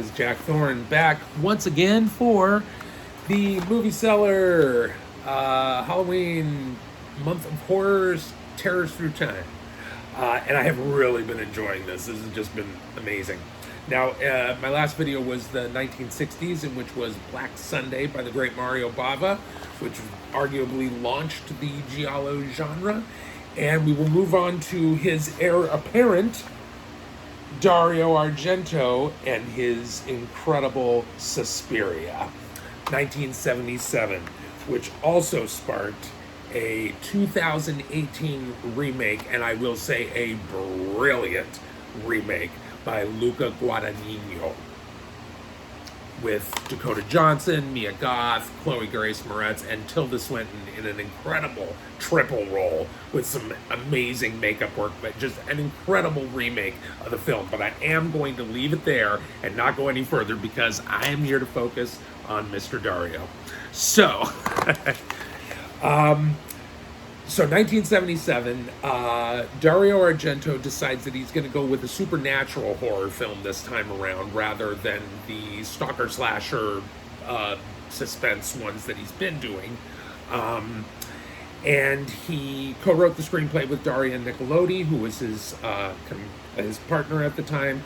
is Jack Thorne back once again for the Movie Cellar Halloween Month of Horrors Terrors Through Time. And I have really been enjoying this. This has just been amazing. Now, my last video was the 1960s, in which was Black Sunday by the great Mario Bava, which arguably launched the giallo genre. And we will move on to his heir apparent, Dario Argento, and his incredible Suspiria, 1977, which also sparked a 2018 remake, and I will say a brilliant remake, by Luca Guadagnino, with Dakota Johnson, Mia Goth, Chloe Grace Moretz, and Tilda Swinton in an incredible triple role with some amazing makeup work, but just an incredible remake of the film. But I am going to leave it there and not go any further because I am here to focus on Mr. Dario. So, 1977, Dario Argento decides that he's going to go with a supernatural horror film this time around rather than the stalker slasher suspense ones that he's been doing. And he co-wrote the screenplay with Daria Nicolodi, who was his partner at the time.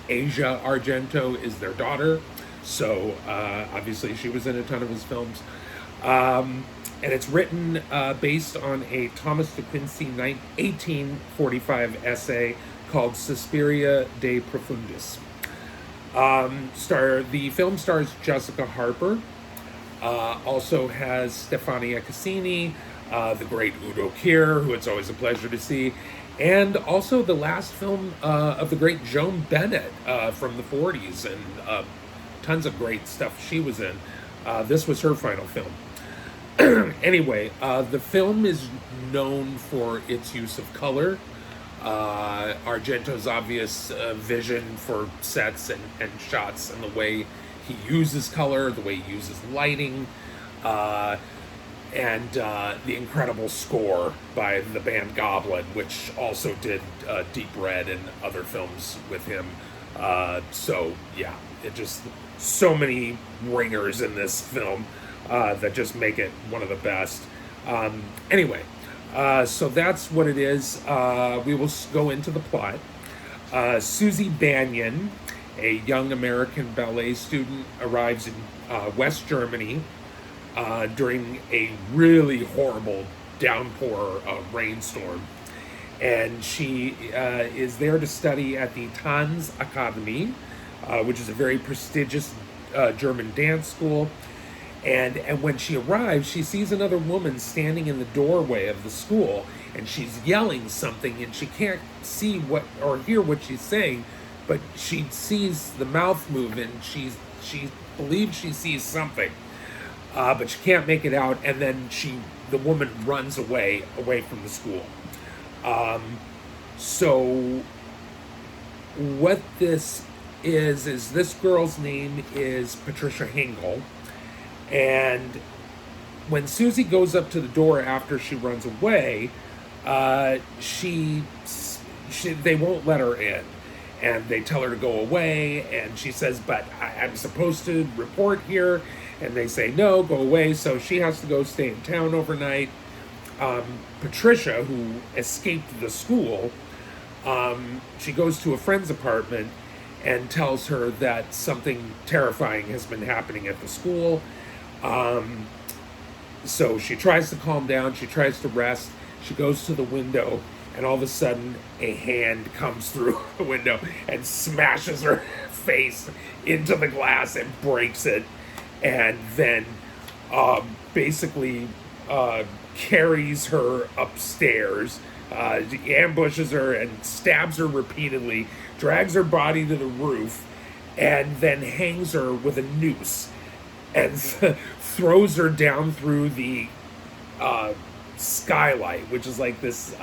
Asia Argento is their daughter, so obviously she was in a ton of his films. And it's written based on a Thomas de Quincey 1845 essay called Suspiria de Profundis. The film stars Jessica Harper, also has Stefania Cassini, the great Udo Kier, who it's always a pleasure to see, and also the last film of the great Joan Bennett from the 40s, and tons of great stuff she was in. This was her final film. Anyway, the film is known for its use of color. Argento's obvious vision for sets and shots, and the way he uses color, the way he uses lighting, and the incredible score by the band Goblin, which also did Deep Red and other films with him. So yeah, it just so many ringers in this film. That just make it one of the best. Anyway, so that's what it is. We will go into the plot. Susie Banyan, a young American ballet student, arrives in West Germany during a really horrible downpour rainstorm. And she is there to study at the Tanz Academy, which is a very prestigious German dance school. And when she arrives, she sees another woman standing in the doorway of the school, and she's yelling something, and she can't see what or hear what she's saying, but she sees the mouth move, and she believes she sees something, but she can't make it out. And then the woman runs away from the school. So what this is this girl's name is Patricia Hingle. And when Susie goes up to the door after she runs away, they won't let her in, and they tell her to go away. And she says, "But I'm supposed to report here," and they say, "No, go away." So she has to go stay in town overnight. Patricia, who escaped the school, she goes to a friend's apartment and tells her that something terrifying has been happening at the school. So she tries to calm down, she tries to rest, she goes to the window, and all of a sudden a hand comes through the window and smashes her face into the glass and breaks it, and then basically carries her upstairs, ambushes her and stabs her repeatedly, drags her body to the roof, and then hangs her with a noose and throws her down through the skylight, which is like this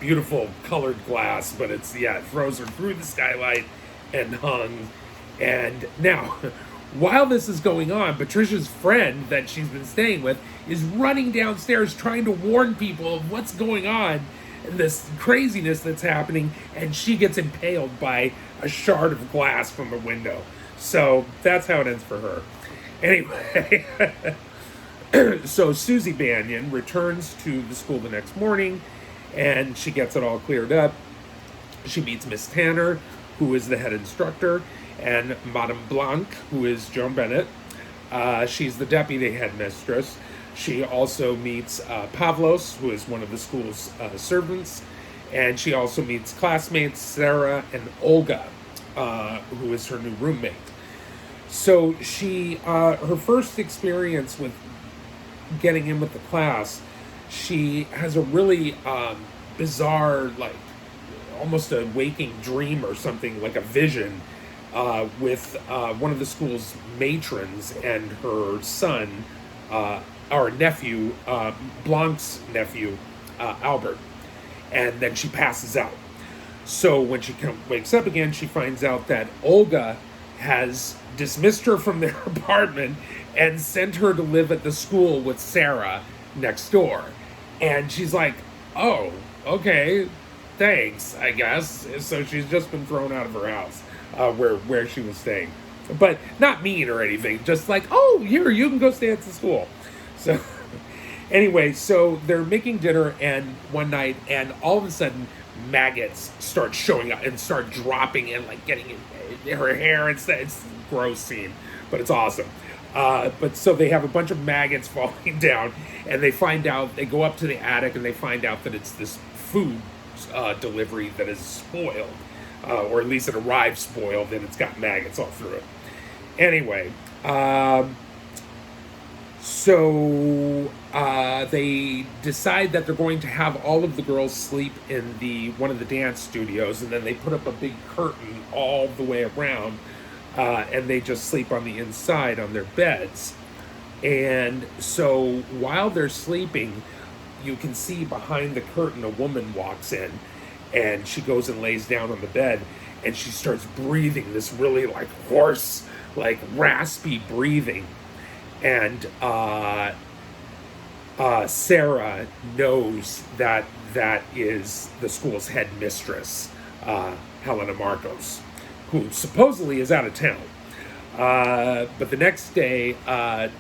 beautiful colored glass, but it throws her through the skylight and hung. And now, while this is going on, Patricia's friend that she's been staying with is running downstairs trying to warn people of what's going on. this craziness that's happening, and she gets impaled by a shard of glass from a window. So that's how it ends for her. Anyway, so Susie Banyan returns to the school the next morning, and she gets it all cleared up. She meets Miss Tanner, who is the head instructor, and Madame Blanc, who is Joan Bennett. She's the deputy headmistress. She also meets Pavlos, who is one of the school's servants, and she also meets classmates Sarah and Olga, who is her new roommate. So her first experience with getting in with the class, she has a really bizarre, like almost a waking dream or something, like a vision with one of the school's matrons and her son, our nephew, Blanc's nephew, Albert. And then she passes out. So when she wakes up again, she finds out that Olga has dismissed her from their apartment and sent her to live at the school with Sarah next door. And she's like, oh, okay, thanks, I guess. So she's just been thrown out of her house where she was staying. But not mean or anything, just like, oh, here, you can go stay at the school. So anyway, so they're making dinner and one night, and all of a sudden maggots start showing up and start dropping and like getting in her hair. It's a gross scene, but it's awesome. But so they have a bunch of maggots falling down, and they go up to the attic, and they find out that it's this food delivery that is spoiled, or at least it arrived spoiled, and it's got maggots all through it. Anyway, so they decide that they're going to have all of the girls sleep in one of the dance studios, and then they put up a big curtain all the way around, and they just sleep on the inside on their beds. And so while they're sleeping, you can see behind the curtain a woman walks in, and she goes and lays down on the bed, and she starts breathing this really like hoarse, like raspy breathing. And Sarah knows that is the school's headmistress, Helena Marcos, who supposedly is out of town. But the next day,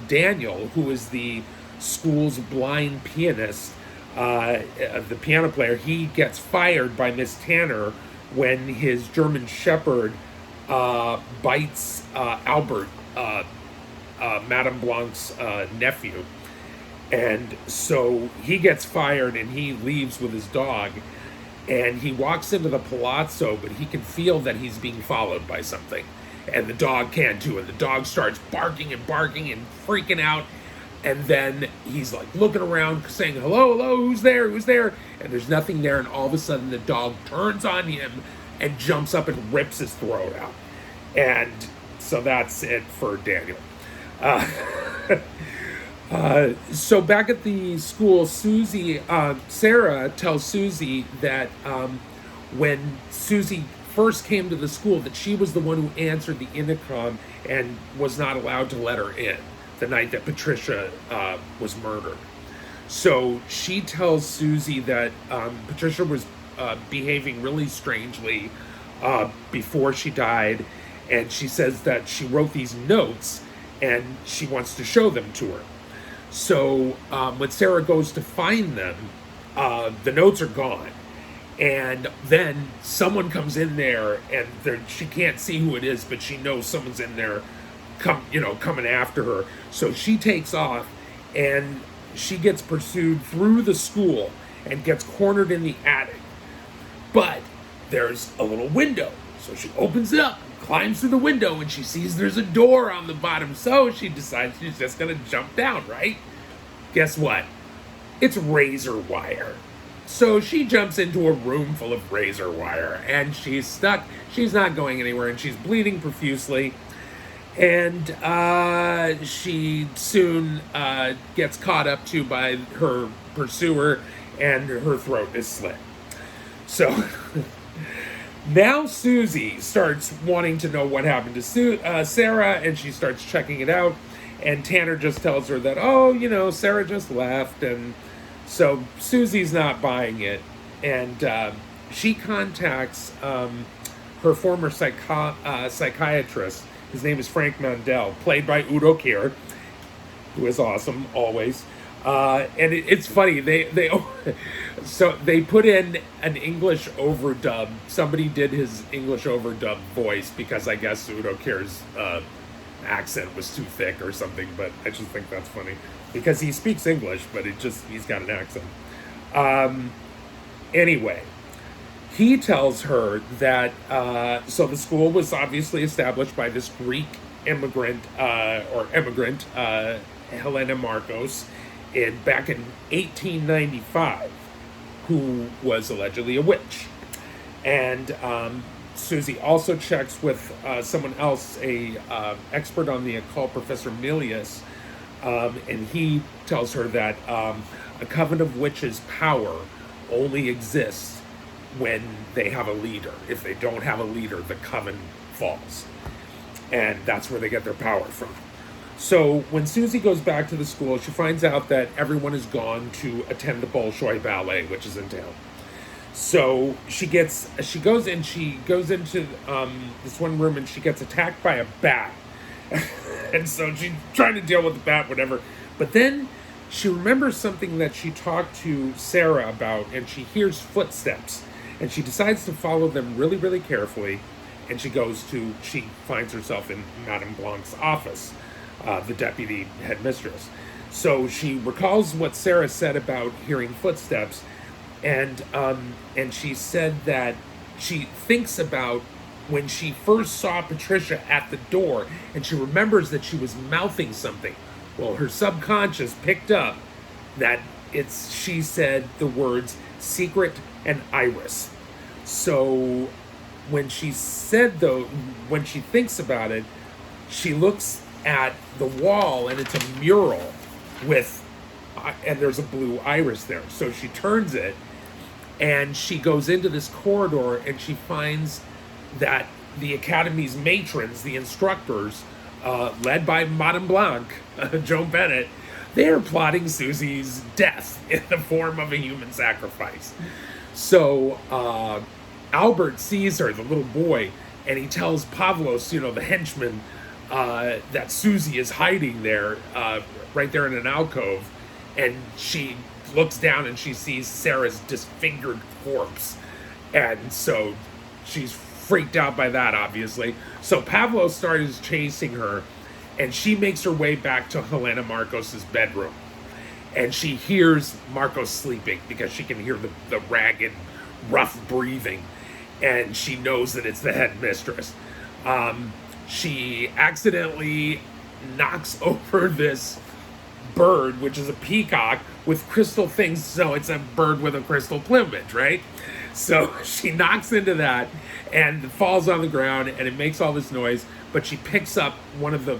Daniel, who is the school's blind pianist, the piano player, he gets fired by Miss Tanner when his German Shepherd bites Albert, Madame Blanc's nephew. And so he gets fired and he leaves with his dog, and he walks into the palazzo, but he can feel that he's being followed by something, and the dog can too, and the dog starts barking and freaking out. And then he's like looking around saying, hello, who's there, and there's nothing there. And all of a sudden the dog turns on him and jumps up and rips his throat out. And so that's it for Daniel. So back at the school, Sarah tells Susie that when Susie first came to the school, that she was the one who answered the intercom and was not allowed to let her in the night that Patricia was murdered. So she tells Susie that Patricia was behaving really strangely before she died, and she says that she wrote these notes and she wants to show them to her. So when Sarah goes to find them, the notes are gone. And then someone comes in there, and she can't see who it is, but she knows someone's in there coming after her. So she takes off, and she gets pursued through the school and gets cornered in the attic. But there's a little window. So she opens it up, climbs through the window, and she sees there's a door on the bottom. So she decides she's just going to jump down, right? Guess what? It's razor wire. So she jumps into a room full of razor wire, and she's stuck. She's not going anywhere, and she's bleeding profusely. And she soon gets caught up to by her pursuer, and her throat is slit. So now Susie starts wanting to know what happened to Sarah, and she starts checking it out. And Tanner just tells her that, Sarah just left. And so Susie's not buying it. and she contacts her former psychiatrist. His name is Frank Mandel, played by Udo Kier, who is awesome always. And it's funny, they so they put in an English overdub. Somebody did his English overdub voice because I guess Udo Kier's accent was too thick or something. But I just think that's funny because he speaks English, but he's got an accent. Anyway, he tells her that so the school was obviously established by this Greek immigrant Helena Marcos back in 1895, who was allegedly a witch. And Susie also checks with someone else, a expert on the occult, Professor Milius, and he tells her that a coven of witches' power only exists when they have a leader. If they don't have a leader, the coven falls. And that's where they get their power from. So when Susie goes back to the school, she finds out that everyone is gone to attend the Bolshoi Ballet, which is in town. So she goes into this one room and she gets attacked by a bat. And so she's trying to deal with the bat, whatever. But then she remembers something that she talked to Sarah about, and she hears footsteps. And she decides to follow them really, really carefully. And she finds herself in Madame Blanc's office, the deputy headmistress. So she recalls what Sarah said about hearing footsteps, and she said that she thinks about when she first saw Patricia at the door, and she remembers that she was mouthing something. Well, her subconscious picked up that she said the words secret and iris. So when she thinks about it, she looks at the wall and it's a mural and there's a blue iris there. So she turns it and she goes into this corridor and she finds that the Academy's matrons, the instructors, led by Madame Blanc, Joan Bennett, they are plotting Susie's death in the form of a human sacrifice. So Albert sees her, the little boy, and he tells Pavlos, the henchman, that Susie is hiding there, right there in an alcove, and she looks down and she sees Sarah's disfigured corpse, and so she's freaked out by that, obviously. So Pavlos starts chasing her, and she makes her way back to Helena Marcos's bedroom, and she hears Marcos sleeping because she can hear the ragged, rough breathing, and she knows that it's the headmistress. She accidentally knocks over this bird, which is a peacock with crystal things, so it's a bird with a crystal plumage, right? So she knocks into that and falls on the ground, and it makes all this noise, but she picks up one of the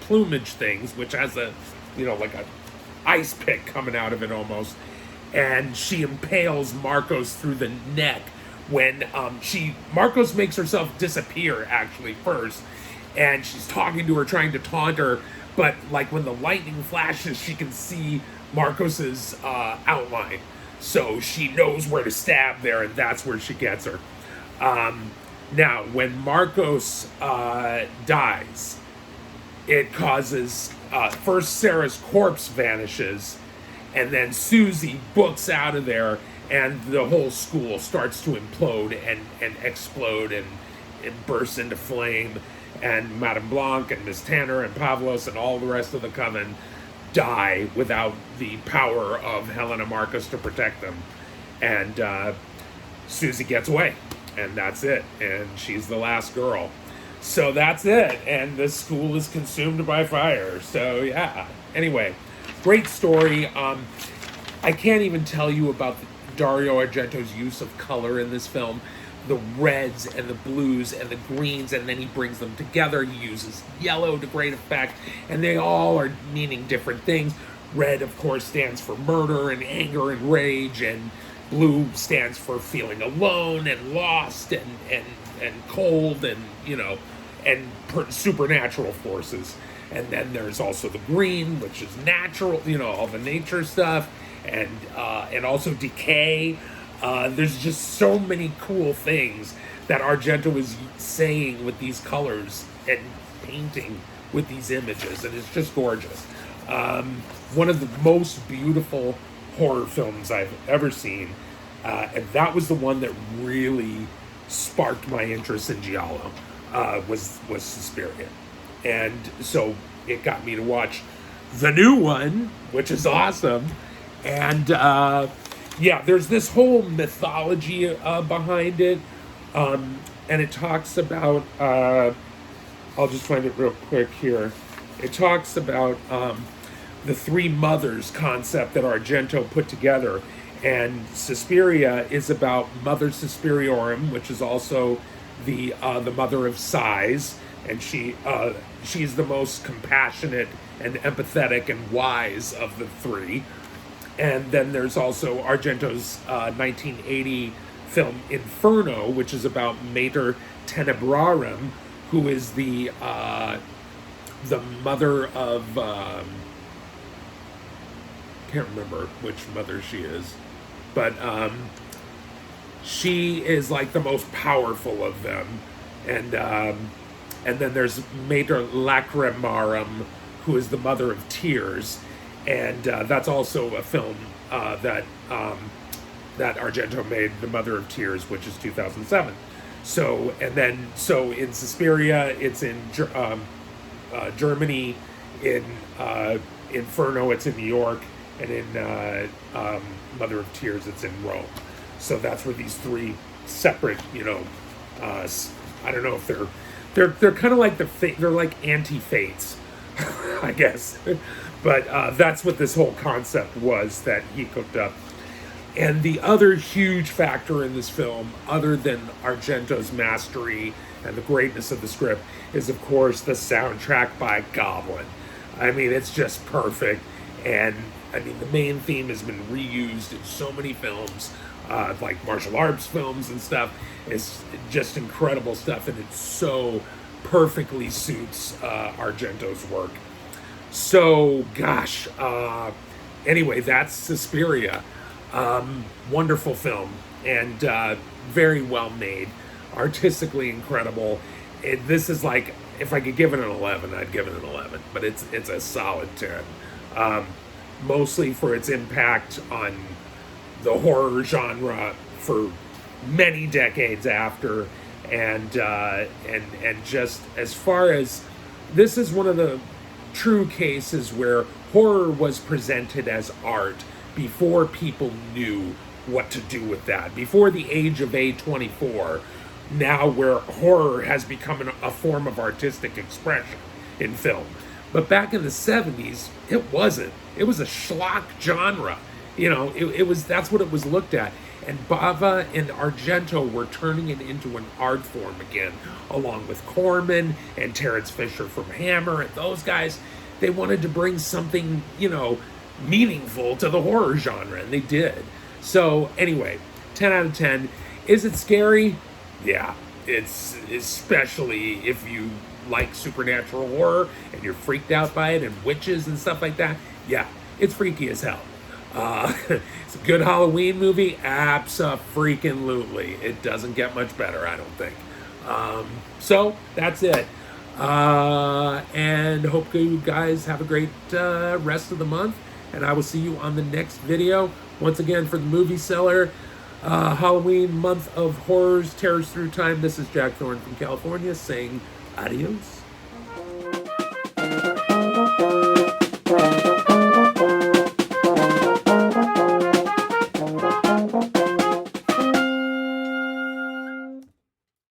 plumage things, which has a, like a ice pick coming out of it almost, and she impales Marcos through the neck when Marcos makes herself disappear actually first, and she's talking to her, trying to taunt her, but like when the lightning flashes, she can see Marcos's outline, so she knows where to stab there, and that's where she gets her. Now, when Marcos dies, it causes first Sarah's corpse vanishes, and then Susie books out of there, and the whole school starts to implode and explode, and it bursts into flame, and Madame Blanc and Miss Tanner and Pavlos and all the rest of the coven die without the power of Helena Marcos to protect them. And Susie gets away, and that's it. And she's the last girl. So that's it. And the school is consumed by fire. So yeah. Anyway, great story. I can't even tell you about Dario Argento's use of color in this film. The reds and the blues and the greens, and then he brings them together. He uses yellow to great effect, and they all are meaning different things. Red, of course, stands for murder and anger and rage, and blue stands for feeling alone and lost and cold and, supernatural forces. And then there's also the green, which is natural, all the nature stuff, and also decay. There's just so many cool things that Argento is saying with these colors and painting with these images, and it's just gorgeous. One of the most beautiful horror films I've ever seen, and that was the one that really sparked my interest in giallo. Was Suspiria, and so it got me to watch the new one, which is awesome. And yeah, there's this whole mythology behind it, and it talks about. I'll just find it real quick here. It talks about the three mothers concept that Argento put together, and Suspiria is about Mother Suspiriorum, which is also the mother of sighs, and she's the most compassionate and empathetic and wise of the three. And then there's also Argento's 1980 film Inferno, which is about Mater Tenebrarum, who is the mother of can't remember which mother she is, but she is like the most powerful of them, and then there's Mater Lacrimarum, who is the mother of tears, and that's also a film that Argento made, The Mother of Tears, which is 2007. So in Suspiria, it's in Germany. In Inferno, it's in New York, and in Mother of Tears, it's in Rome. So that's where these three separate, I don't know if they're kind of like they're like anti-fates, I guess. But that's what this whole concept was that he cooked up. And the other huge factor in this film, other than Argento's mastery and the greatness of the script, is of course the soundtrack by Goblin. I mean, it's just perfect. And I mean, the main theme has been reused in so many films, like martial arts films and stuff. It's just incredible stuff, and it so perfectly suits Argento's work. So, gosh, anyway, that's Suspiria. Wonderful film, and very well made, artistically incredible. This is like, if I could give it an 11, I'd give it an 11, but it's a solid 10. Mostly for its impact on the horror genre for many decades after, and just as far as, this is one of the true cases where horror was presented as art before people knew what to do with that, before the age of A24, now where horror has become a form of artistic expression in film. But back in the 70s, it wasn't. It was a schlock genre. It was, that's what it was looked at. And Bava and Argento were turning it into an art form again, along with Corman and Terrence Fisher from Hammer, and those guys. They wanted to bring something, meaningful to the horror genre, and they did. So anyway, 10 out of 10. Is it scary? Yeah, it's, especially if you like supernatural horror and you're freaked out by it and witches and stuff like that. Yeah, it's freaky as hell. It's a good Halloween movie? Abso-freaking-lutely. It doesn't get much better, I don't think. So that's it. And hope you guys have a great rest of the month, and I will see you on the next video. Once again, for the Movie Cellar, Halloween month of horrors, terrors through time, this is Jack Thorne from California saying adios.